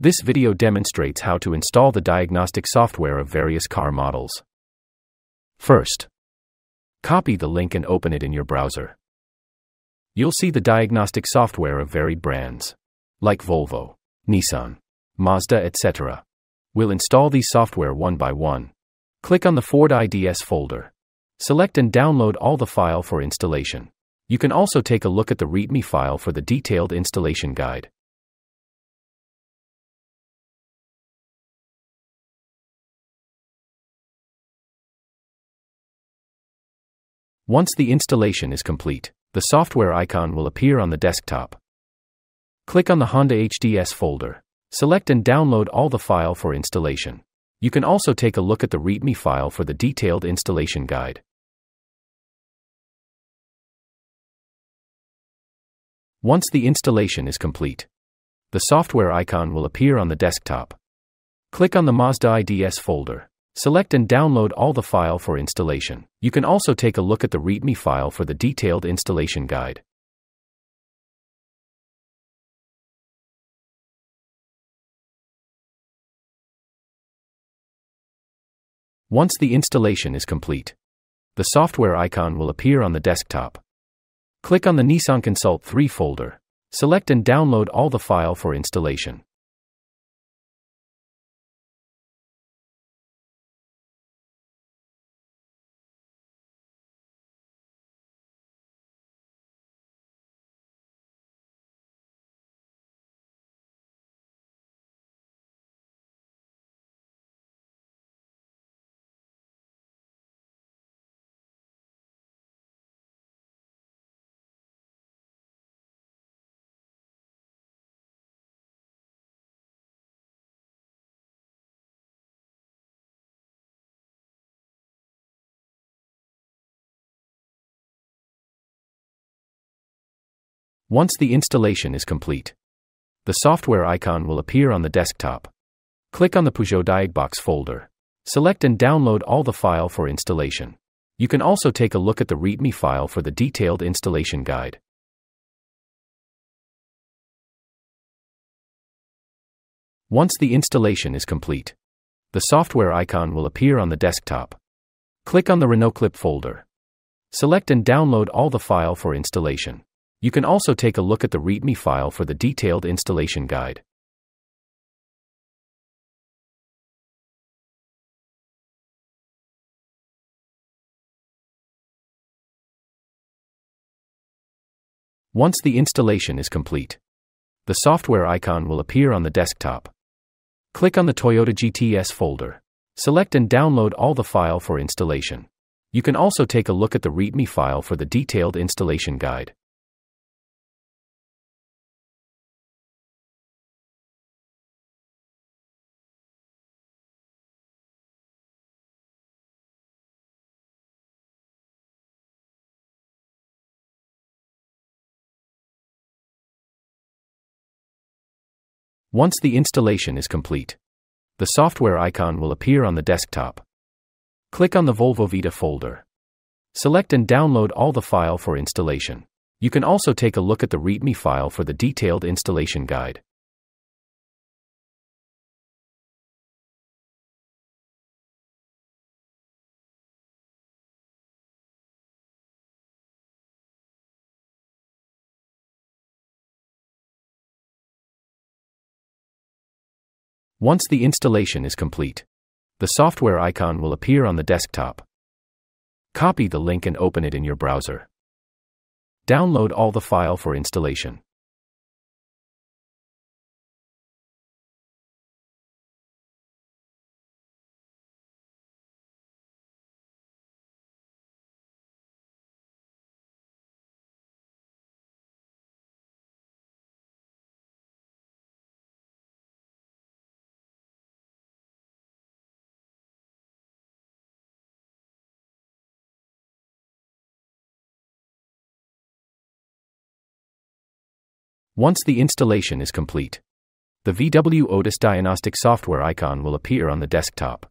This video demonstrates how to install the diagnostic software of various car models. First, copy the link and open it in your browser. You'll see the diagnostic software of varied brands, like Volvo, Nissan, Mazda, etc. We'll install these software one by one. Click on the Ford IDS folder. Select and download all the file for installation. You can also take a look at the README file for the detailed installation guide. Once the installation is complete, the software icon will appear on the desktop. Click on the Honda HDS folder. Select and download all the file for installation. You can also take a look at the README file for the detailed installation guide. Once the installation is complete, the software icon will appear on the desktop. Click on the Mazda IDS folder. Select and download all the file for installation. You can also take a look at the README file for the detailed installation guide. Once the installation is complete, the software icon will appear on the desktop. Click on the Nissan Consult 3 folder. Select and download all the file for installation. Once the installation is complete, the software icon will appear on the desktop. Click on the Peugeot Diagnostics folder. Select and download all the file for installation. You can also take a look at the README file for the detailed installation guide. Once the installation is complete, the software icon will appear on the desktop. Click on the Renault clip folder. Select and download all the file for installation. You can also take a look at the README file for the detailed installation guide. Once the installation is complete, the software icon will appear on the desktop. Click on the Toyota GTS folder. Select and download all the file for installation. You can also take a look at the README file for the detailed installation guide. Once the installation is complete, the software icon will appear on the desktop. Click on the Volvo Vita folder. Select and download all the file for installation. You can also take a look at the README file for the detailed installation guide. Once the installation is complete, the software icon will appear on the desktop. Copy the link and open it in your browser. Download all the file for installation. Once the installation is complete, the VW Otis Diagnostic software icon will appear on the desktop.